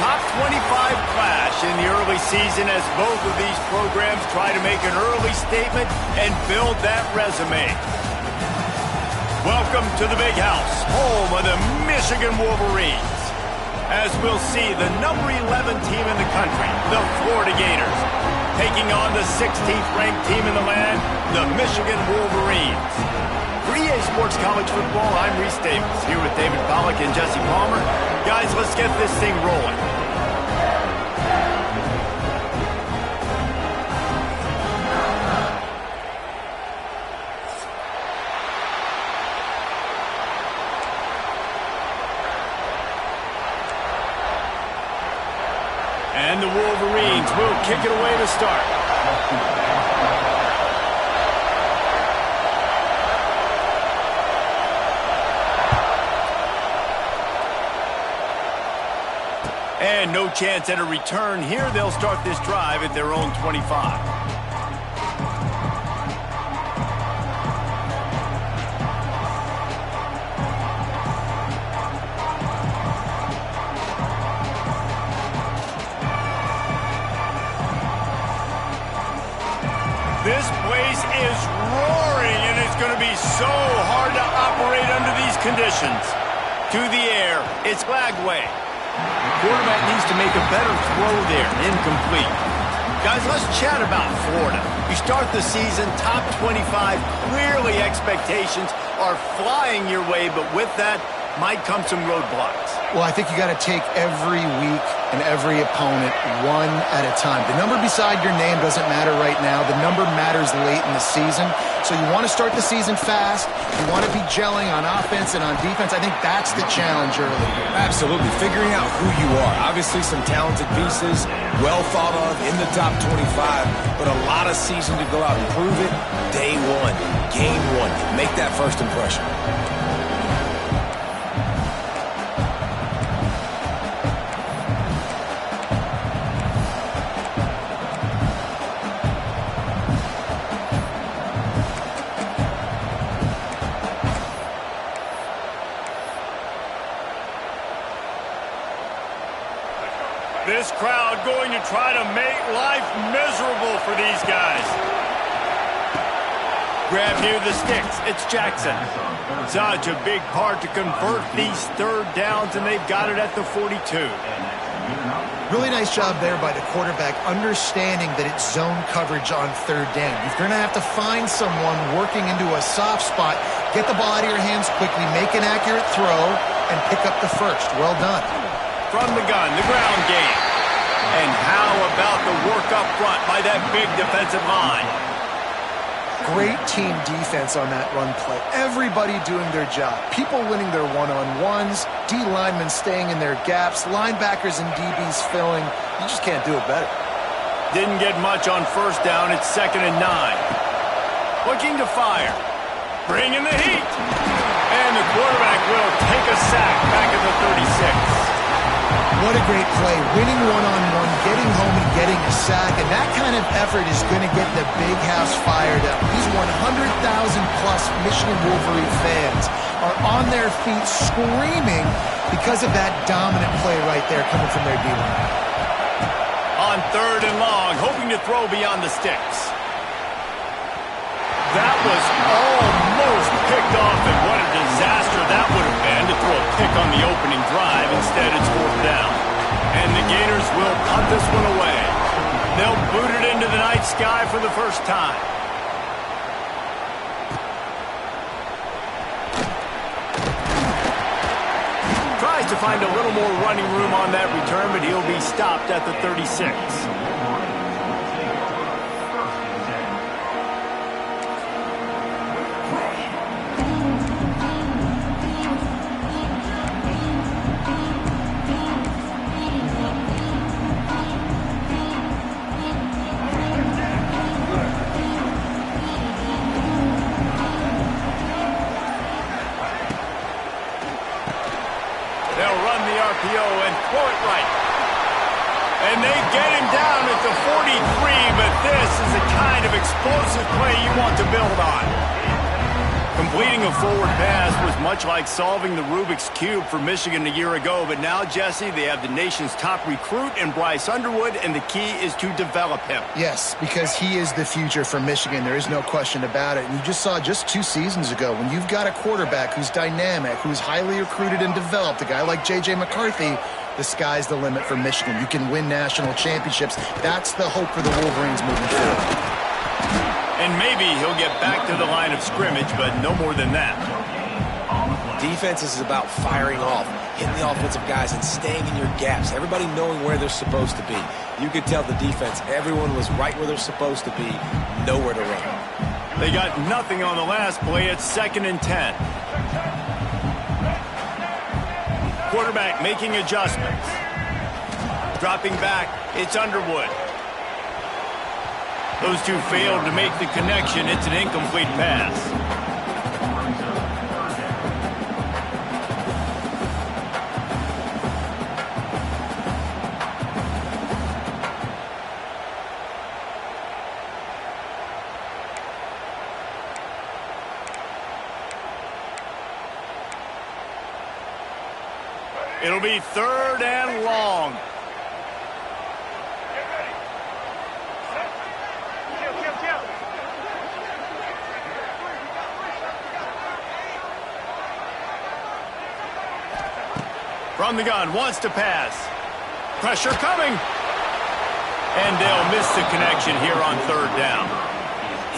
top 25 clash in the early season as both of these programs try to make an early statement and build that resume. Welcome to the Big House, home of the Michigan Wolverines. As we'll see, the number 11 team in the country, the Florida Gators, taking on the 16th ranked team in the land, the Michigan Wolverines. For EA Sports College Football, I'm Reese Davis, here with David Pollack and Jesse Palmer. Guys, let's get this thing rolling. And the Wolverines will kick it away to start. And no chance at a return here. They'll start this drive at their own 25. This place is roaring, and it's going to be so hard to operate under these conditions. To the air, it's Glagway. The quarterback needs to make a better throw there. Incomplete. Guys, let's chat about Florida. You start the season top 25. Clearly expectations are flying your way, but with that might come some roadblocks. Well, I think you got to take every week and every opponent one at a time. The number beside your name doesn't matter right now. The number matters late in the season. So you want to start the season fast. You want to be gelling on offense and on defense. I think that's the challenge early. Absolutely. Figuring out who you are. Obviously some talented pieces, well thought of in the top 25, but a lot of season to go out and prove it. Day one, game one. Make that first impression. This crowd going to try to make life miserable for these guys. Grab near the sticks. It's Jackson. Such a big part to convert these third downs, and they've got it at the 42. Really nice job there by the quarterback, understanding that it's zone coverage on third down. You're going to have to find someone working into a soft spot, get the ball out of your hands quickly, make an accurate throw, and pick up the first. Well done. From the gun, the ground game. And how about the work up front by that big defensive line? Great team defense on that run play. Everybody doing their job. People winning their one-on-ones, D linemen staying in their gaps, linebackers and DBs filling. You just can't do it better. Didn't get much on first down. It's 2nd and 9. Looking to fire. Bringing the heat. And the quarterback will take a sack back at the 36. What a great play. Winning one-on-one, getting home and getting a sack, and that kind of effort is going to get the Big House fired up. These 100,000-plus Michigan Wolverine fans are on their feet screaming because of that dominant play right there coming from their D-line. On 3rd and long, hoping to throw beyond the sticks. That was almost picked off, and what a disaster that would have been to throw a pick on the opening drive. Instead, it's 4th down. And the Gators will punt this one away. They'll boot it into the night sky for the first time. Tries to find a little more running room on that return, but he'll be stopped at the 36. RPO and throw it right. And they get him down at the 43, but this is the kind of explosive play you want to build on. Completing a forward pass was much like solving the Rubik's Cube for Michigan a year ago, but now, Jesse, they have the nation's top recruit in Bryce Underwood, and the key is to develop him. Yes, because he is the future for Michigan. There is no question about it. And you just saw just 2 seasons ago, when you've got a quarterback who's dynamic, who's highly recruited and developed, a guy like J.J. McCarthy, the sky's the limit for Michigan. You can win national championships. That's the hope for the Wolverines moving forward. And maybe he'll get back to the line of scrimmage, but no more than that. Defense is about firing off, hitting the offensive guys, and staying in your gaps. Everybody knowing where they're supposed to be. You could tell the defense, everyone was right where they're supposed to be, nowhere to run. They got nothing on the last play. It's 2nd and 10. Quarterback making adjustments. Dropping back, it's Underwood. Those two failed to make the connection. It's an incomplete pass. It'll be 3rd and long. From the gun, wants to pass. Pressure coming. And they'll miss the connection here on 3rd down.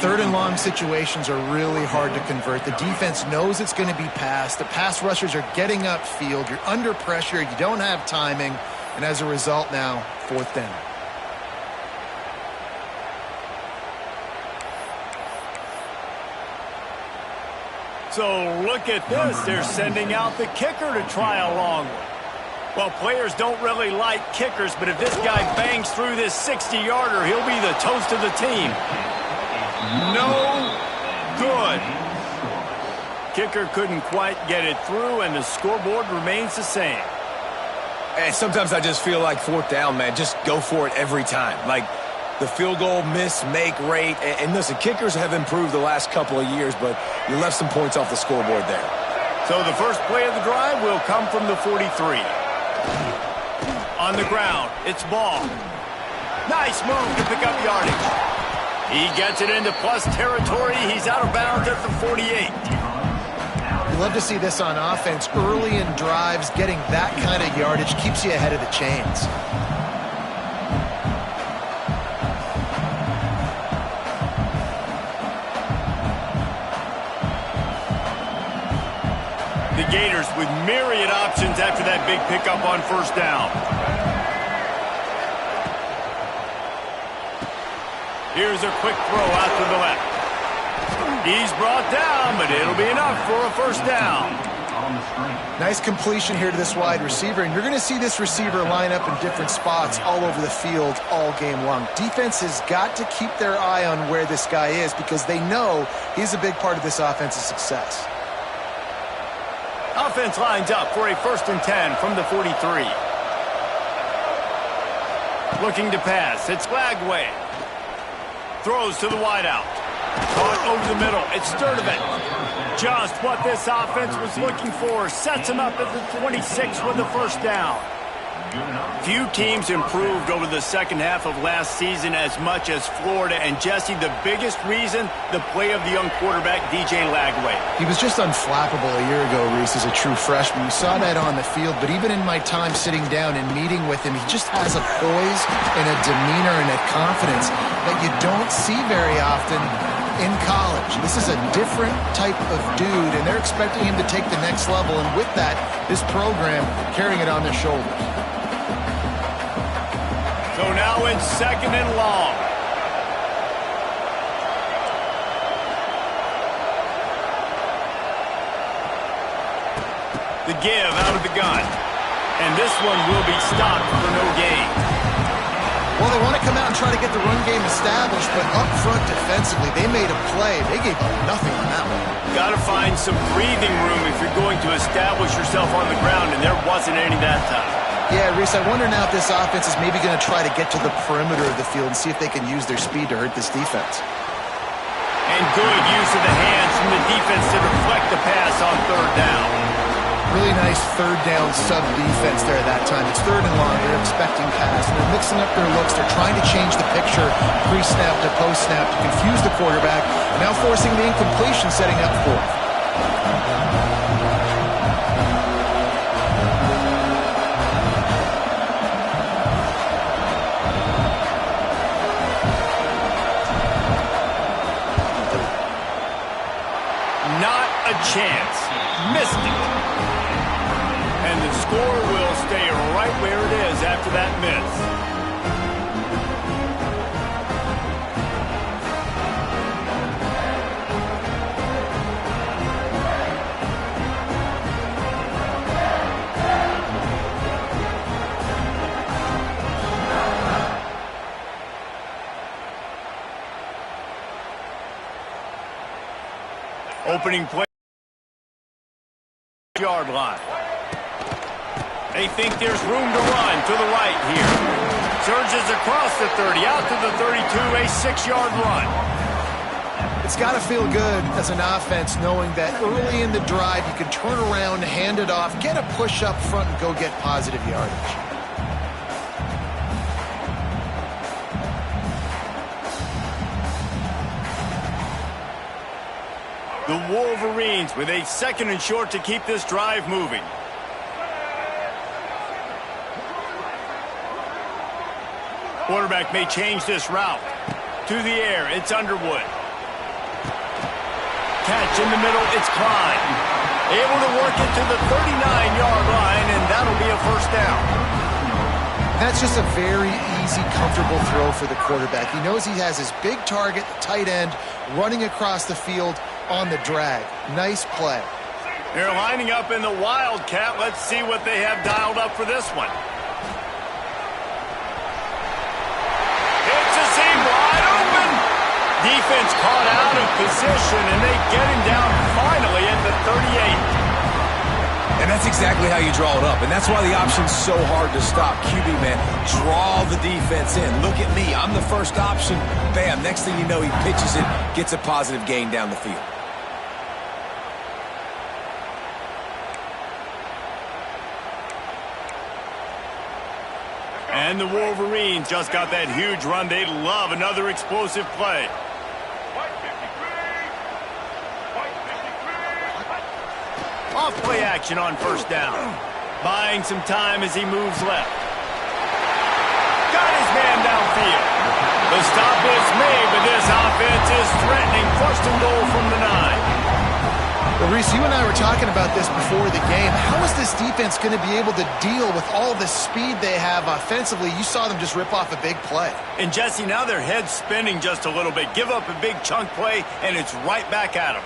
3rd and long situations are really hard to convert. The defense knows it's going to be passed. The pass rushers are getting upfield. You're under pressure. You don't have timing. And as a result now, 4th down. So look at this. They're sending out the kicker to try a long one. Well, players don't really like kickers, but if this guy bangs through this 60-yarder, he'll be the toast of the team. No good. Kicker couldn't quite get it through, and the scoreboard remains the same. And sometimes I just feel like 4th down, man. Just go for it every time. Like the field goal miss-make rate. And listen, kickers have improved the last couple of years, but you left some points off the scoreboard there. So the first play of the drive will come from the 43. On the ground, it's Ball. Nice move to pick up yardage. He gets it into plus territory. He's out of bounds at the 48. You love to see this on offense. Early in drives, getting that kind of yardage keeps you ahead of the chains. The Gators with myriad options after that big pickup on 1st down. Here's a quick throw out to the left. He's brought down, but it'll be enough for a 1st down. Nice completion here to this wide receiver, and you're going to see this receiver line up in different spots all over the field all game long. Defense has got to keep their eye on where this guy is because they know he's a big part of this offense's success. Offense lines up for a 1st and 10 from the 43. Looking to pass. It's Lagway. Throws to the wideout. Caught over the middle. It's Sturdivant. Just what this offense was looking for. Sets him up at the 26 with the 1st down. Few teams improved over the second half of last season as much as Florida. And, Jesse, the biggest reason, the play of the young quarterback, DJ Lagway. He was just unflappable a year ago, Reese, as a true freshman. We saw that on the field, but even in my time sitting down and meeting with him, he just has a poise and a demeanor and a confidence that you don't see very often in college. This is a different type of dude, and they're expecting him to take the next level, and with that, this program carrying it on their shoulders. So now it's 2nd and long. The give out of the gun. And this one will be stopped for no gain. Well, they want to come out and try to get the run game established, but up front defensively, they made a play. They gave up nothing on that one. Got to find some breathing room if you're going to establish yourself on the ground, and there wasn't any that time. Yeah, Reese, I wonder now if this offense is maybe going to try to get to the perimeter of the field and see if they can use their speed to hurt this defense. And good use of the hands from the defense to deflect the pass on third down. Really nice third down sub defense there at that time. It's third and long. They're expecting pass. They're mixing up their looks. They're trying to change the picture pre-snap to post-snap to confuse the quarterback. Now forcing the incompletion, setting up fourth. Not a chance. Missed it. And the score will stay right where it is after that miss. Opening play. Yard line. They think there's room to run to the right here. Surges across the 30, out to the 32, a 6-yard run. It's got to feel good as an offense knowing that early in the drive you can turn around, hand it off, get a push up front, and go get positive yardage. The Wolverines with a 2nd and short to keep this drive moving. Quarterback may change this route. To the air, it's Underwood. Catch in the middle, it's Klein. Able to work it to the 39-yard line, and that'll be a first down. That's just a very easy, comfortable throw for the quarterback. He knows he has his big target, tight end, running across the field on the drag. Nice play. They're lining up in the Wildcat. Let's see what they have dialed up for this one. It's a seam wide open. Defense caught out of position, and they get him down finally at the 38. And that's exactly how you draw it up. And that's why the option's so hard to stop. QB, man, draw the defense in. Look at me. I'm the first option. Bam. Next thing you know, he pitches it, gets a positive gain down the field. And the Wolverines just got that huge run. They'd love another explosive play. Off play action on first down. Buying some time as he moves left. Got his man downfield. The stop is made, but this offense is threatening. First and goal from the 9. Well, Reese, you and I were talking about this before the game. How is this defense going to be able to deal with all the speed they have offensively? You saw them just rip off a big play. And, Jesse, now their head's spinning just a little bit. Give up a big chunk play, and it's right back at them.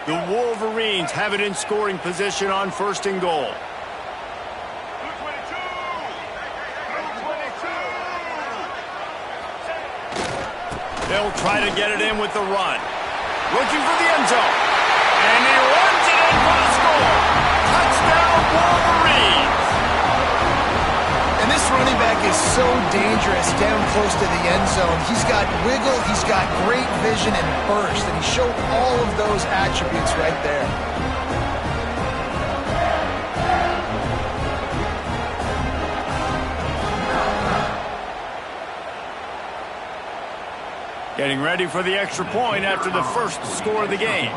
The Wolverines have it in scoring position on first and goal. They'll try to get it in with the run. Looking for the end zone. And he runs it in for the score. Touchdown, Wolverines. And this running back is so dangerous down close to the end zone. He's got wiggle, he's got great vision and burst, and he showed all of those attributes right there. Getting ready for the extra point after the first score of the game.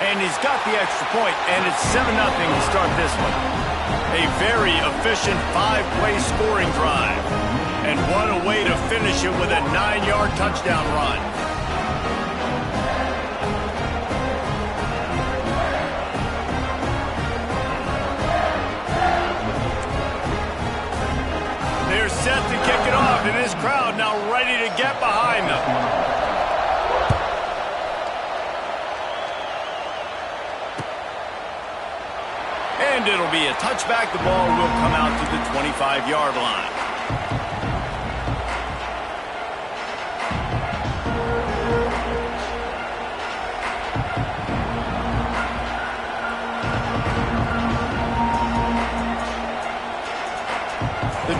And he's got the extra point, and it's 7-0 to start this one. A very efficient 5-play scoring drive. And what a way to finish it with a 9-yard touchdown run. They're set to kick it off, and this crowd now ready to get behind them. And it'll be a touchback. The ball will come out to the 25-yard line.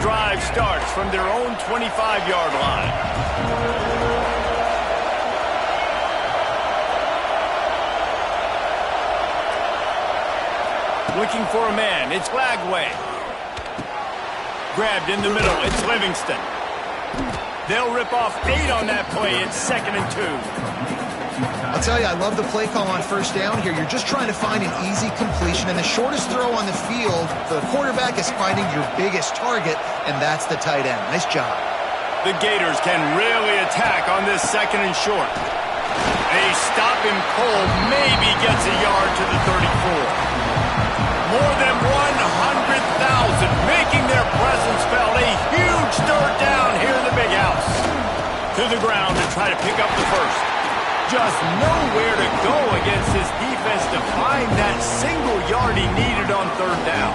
drive starts from their own 25-yard line. Looking for a man, it's Lagway. Grabbed in the middle, it's Livingston. They'll rip off 8 on that play. It's 2nd and 2. I'll tell you, I love the play call on first down here. You're just trying to find an easy completion, and the shortest throw on the field, the quarterback is finding your biggest target, and that's the tight end. Nice job. The Gators can really attack on this 2nd and short. They stop him cold, maybe gets a yard to the 34. More than 100,000 making their presence felt. A huge third down here in the big house. To the ground to try to pick up the first. Just nowhere to go against this defense to find that single yard he needed on third down.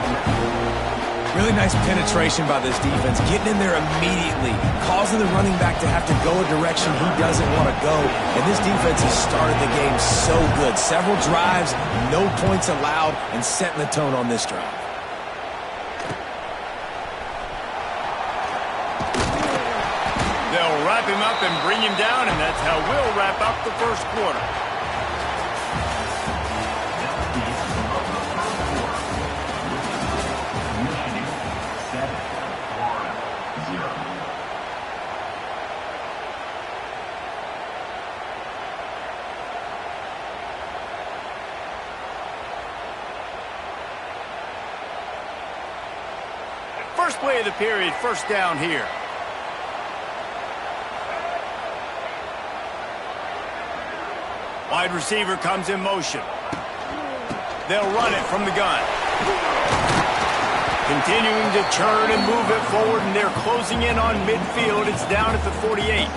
Really nice penetration by this defense, getting in there immediately, causing the running back to have to go a direction he doesn't want to go. And this defense has started the game so good. Several drives, no points allowed, and setting the tone on this drive. They'll wrap him up and bring him down, and that's how we'll wrap up the first quarter. First play of the period, first down here. Wide receiver comes in motion. They'll run it from the gun. Continuing to churn and move it forward, and they're closing in on midfield. It's down at the 48.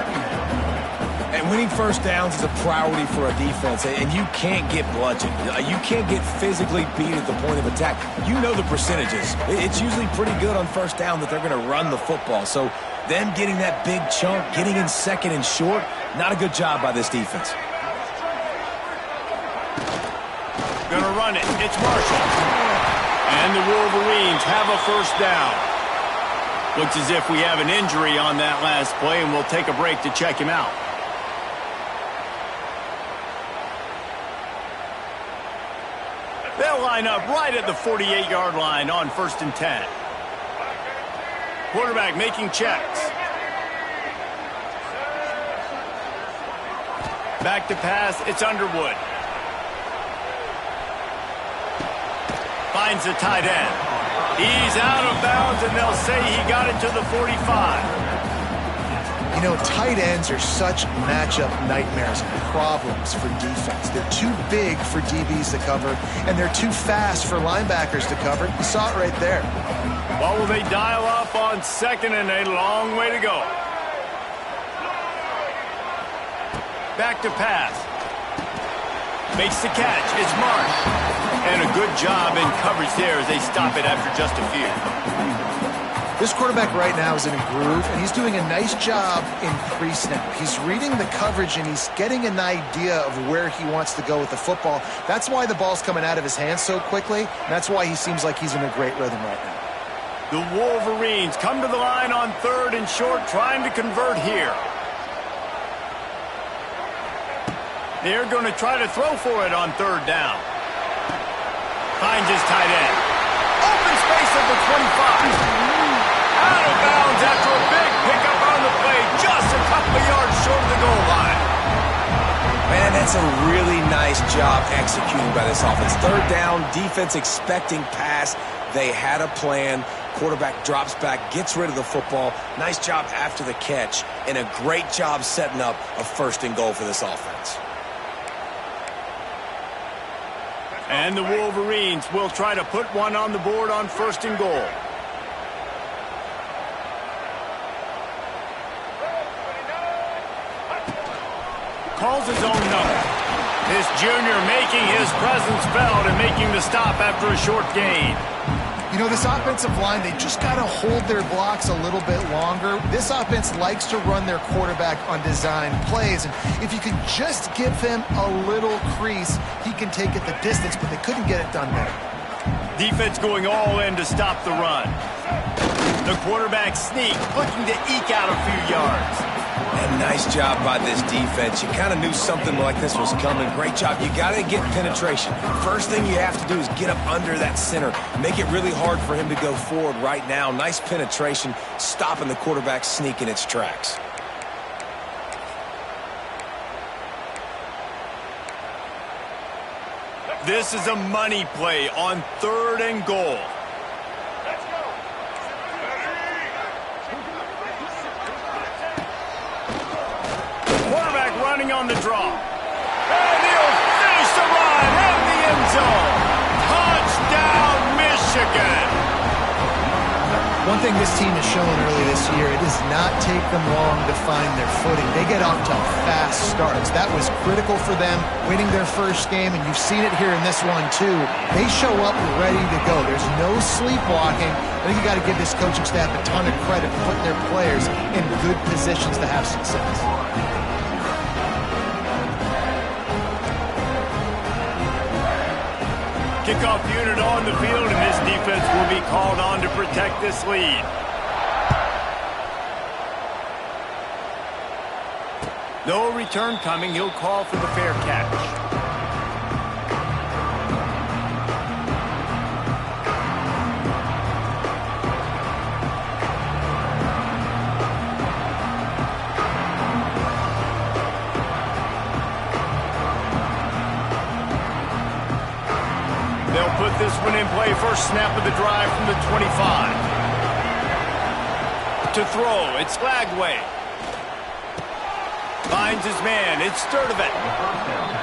And winning first downs is a priority for a defense, and you can't get bludgeoned. You can't get physically beat at the point of attack. You know the percentages. It's usually pretty good on first down that they're going to run the football. So them getting that big chunk, getting in 2nd and short, not a good job by this defense. Gonna run it. It's Marshall. And the Wolverines have a first down. Looks as if we have an injury on that last play, and we'll take a break to check him out. They'll line up right at the 48-yard line on 1st and 10. Quarterback making checks. Back to pass. It's Underwood. Finds the tight end. He's out of bounds, and they'll say he got it to the 45. You know, tight ends are such matchup nightmares and problems for defense. They're too big for DBs to cover, and they're too fast for linebackers to cover. You saw it right there. What will they dial up on 2nd and a long way to go? Back to pass. Makes the catch. It's Marsh. And a good job in coverage there as they stop it after just a few. This quarterback right now is in a groove, and he's doing a nice job in pre-snap. He's reading the coverage, and he's getting an idea of where he wants to go with the football. That's why the ball's coming out of his hands so quickly, and that's why he seems like he's in a great rhythm right now. The Wolverines come to the line on 3rd and short, trying to convert here. They're going to try to throw for it on 3rd down. Finds his tight end. Open space at the 25. Out of bounds after a big pickup on the play. Just a couple of yards short of the goal line. Man, that's a really nice job executing by this offense. 3rd down, defense expecting pass. They had a plan. Quarterback drops back, gets rid of the football. Nice job after the catch, and a great job setting up a 1st and goal for this offense. And the Wolverines will try to put one on the board on 1st and goal. Calls his own number. This junior making his presence felt and making the stop after a short gain. You know, this offensive line, they just got to hold their blocks a little bit longer. This offense likes to run their quarterback on design plays, and if you can just give him a little crease, he can take it the distance, but they couldn't get it done there. Defense going all in to stop the run. The quarterback sneak, looking to eke out a few yards. And nice job by this defense. You kind of knew something like this was coming. Great job. You got to get penetration. First thing you have to do is get up under that center. Make it really hard for him to go forward right now. Nice penetration, stopping the quarterback sneak in its tracks. This is a money play on 3rd and goal. Quarterback running on the draw. And he'll finish the run in the end zone. Touchdown, Michigan. One thing this team has shown early this year, it does not take them long to find their footing. They get off to fast starts. That was critical for them, winning their first game, and you've seen it here in this one too. They show up ready to go. There's no sleepwalking. I think you got to give this coaching staff a ton of credit for putting their players in good positions to have success. Kickoff unit on the field, and this defense will be called on to protect this lead. No return coming. He'll call for the fair catch. They'll put this one in play. First snap of the drive from the 25. To throw, it's Lagway. Finds his man, it's Sturdivant.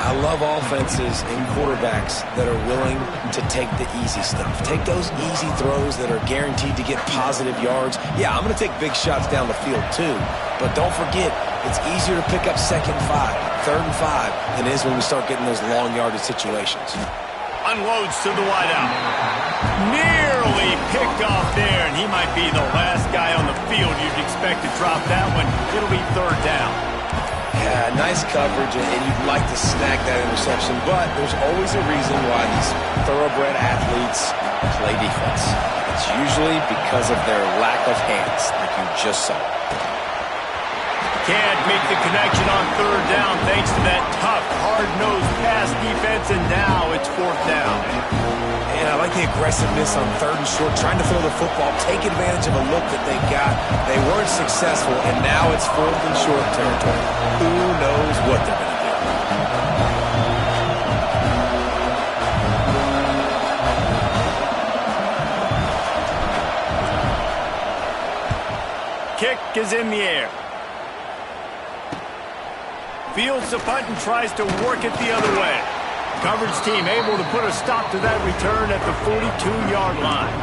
I love offenses and quarterbacks that are willing to take the easy stuff. Take those easy throws that are guaranteed to get positive yards. Yeah, I'm going to take big shots down the field too. But don't forget, it's easier to pick up 2nd and 5, 3rd and 5 than it is when we start getting those long yardage situations. Unloads to the wideout. Nearly picked off there, and he might be the last guy on the field you'd expect to drop that one. It'll be 3rd down. Yeah, nice coverage, and you'd like to snag that interception, but there's always a reason why these thoroughbred athletes play defense. It's usually because of their lack of hands, like you just saw. Can't make the connection on 3rd down thanks to that tough, hard-nosed pass defense, and now it's 4th down. And I like the aggressiveness on 3rd and short, trying to throw the football, take advantage of a look that they got. They weren't successful, and now it's 4th and short territory. Who knows what they're going to do? Kick is in the air. Fields the punt and tries to work it the other way. Coverage team able to put a stop to that return at the 42-yard line.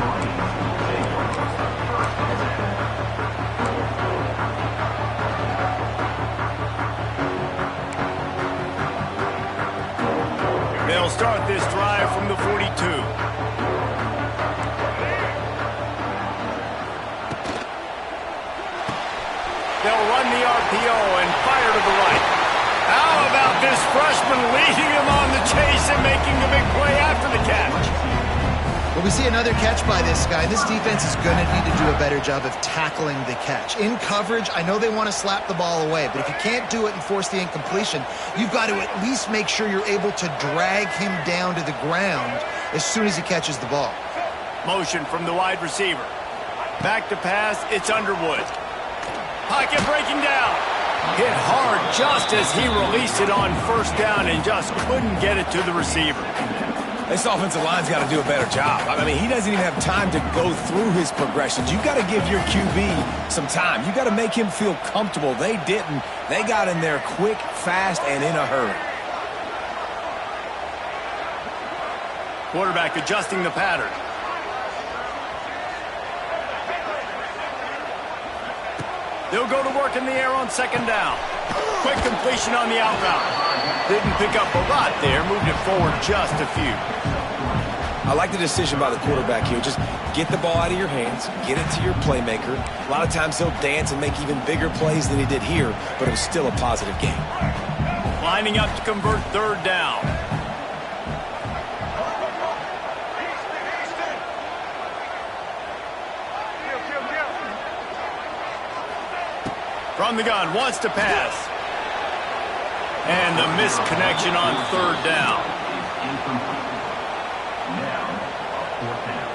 They'll start this drive from the 42. They'll run the RPO and fire to the right. How about this freshman leading him on the chase and making the big play after the catch? Well, we see another catch by this guy. This defense is going to need to do a better job of tackling the catch. In coverage, I know they want to slap the ball away, but if you can't do it and force the incompletion, you've got to at least make sure you're able to drag him down to the ground as soon as he catches the ball. Motion from the wide receiver. Back to pass, it's Underwood. Pocket breaking down. Hit hard just as he released it on 1st down and just couldn't get it to the receiver. This offensive line's got to do a better job. I mean, he doesn't even have time to go through his progressions. You've got to give your QB some time. You've got to make him feel comfortable. They didn't. They got in there quick, fast, and in a hurry. Quarterback adjusting the pattern. They'll go to work in the air on 2nd down. Quick completion on the out route. Didn't pick up a lot there, moved it forward just a few. I like the decision by the quarterback here. Just get the ball out of your hands, get it to your playmaker. A lot of times he'll dance and make even bigger plays than he did here, but it was still a positive game. Lining up to convert 3rd down. From the gun, wants to pass. And the missed connection on third down. Now, fourth down.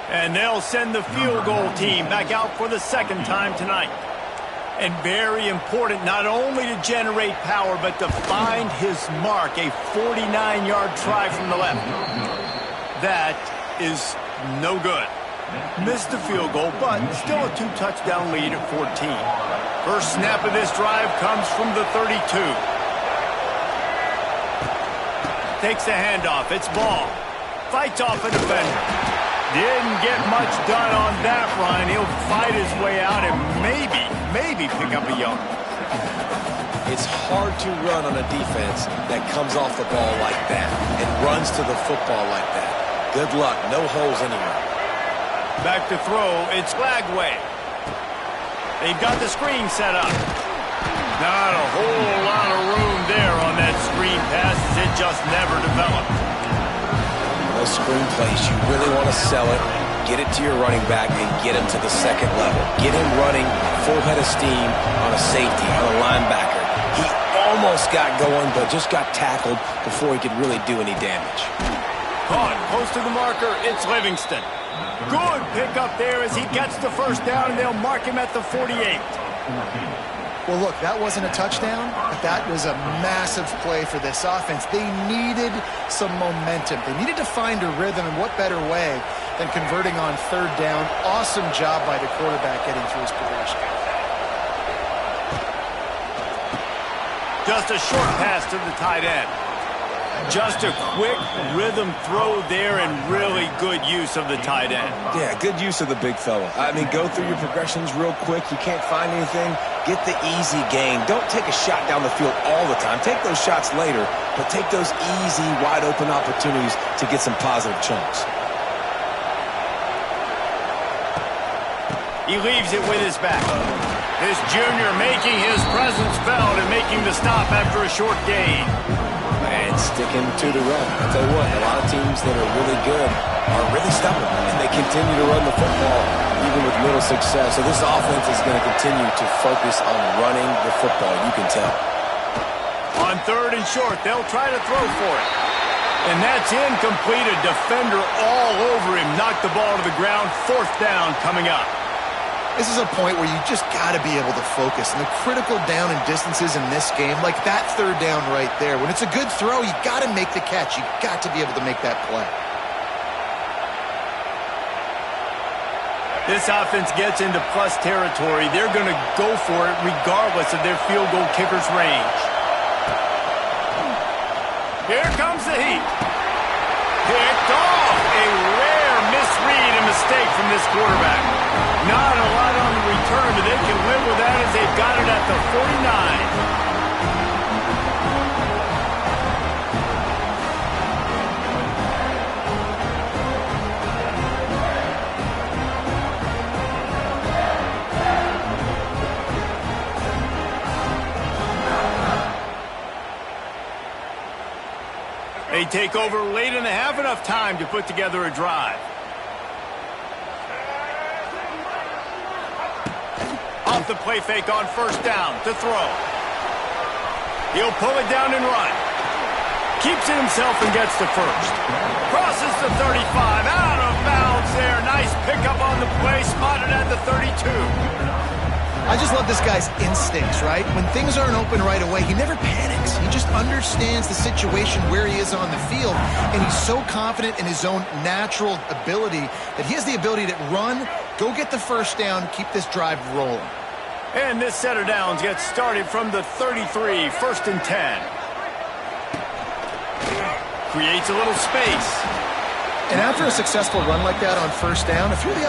And they'll send the field goal team back out for the second time tonight. And very important not only to generate power, but to find his mark, a 49-yard try from the left. That is no good. Missed the field goal, but still a 2-touchdown lead at 14. First snap of this drive comes from the 32. Takes the handoff. It's Ball. Fights off a defender. Didn't get much done on that run. He'll fight his way out and maybe pick up a yard. It's hard to run on a defense that comes off the ball like that and runs to the football like that. Good luck. No holes anywhere. Back to throw. It's Lagway. They've got the screen set up. Not a whole lot of room there on that screen pass as it just never developed. Those screen plays, you really want to sell it, get it to your running back, and get him to the second level. Get him running full head of steam on a safety, on a linebacker. He almost got going, but just got tackled before he could really do any damage. Caught close to the marker, it's Livingston. Good pickup there as he gets the first down, and they'll mark him at the 48. Well, look, that wasn't a touchdown, but that was a massive play for this offense. They needed some momentum. They needed to find a rhythm, and what better way than converting on third down. Awesome job by the quarterback getting through his progression. Just a short pass to the tight end. Just a quick rhythm throw there and really good use of the tight end. Yeah, good use of the big fella. I mean, go through your progressions real quick. You can't find anything. Get the easy gain. Don't take a shot down the field all the time. Take those shots later, but take those easy, wide-open opportunities to get some positive chunks. He leaves it with his back. This junior making his presence felt and making the stop after a short gain. And sticking to the run. I'll tell you what, a lot of teams that are really good are really stubborn, and they continue to run the football even with little success. So this offense is going to continue to focus on running the football, you can tell. On third and short, they'll try to throw for it. And that's incomplete. A defender all over him. Knocked the ball to the ground. Fourth down coming up. This is a point where you just got to be able to focus. And the critical down and distances in this game, like that third down right there, when it's a good throw, you got to make the catch. You got to be able to make that play. This offense gets into plus territory. They're going to go for it regardless of their field goal kicker's range. Here comes the heat. Picked off. A rare misread and mistake from this quarterback. Not a lot on the return, but they can live with that as they've got it at the 49. They take over late in the half, enough time to put together a drive. Off the play fake on first down to throw. He'll pull it down and run. Keeps it himself and gets the first. Crosses the 35, out of bounds there. Nice pickup on the play, spotted at the 32. I just love this guy's instincts, right? When things aren't open right away, he never panics. He just understands the situation where he is on the field, and he's so confident in his own natural ability that he has the ability to run, go get the first down, keep this drive rolling. And this set of downs gets started from the 33, first and 10. Creates a little space. And after a successful run like that on first down, if you're the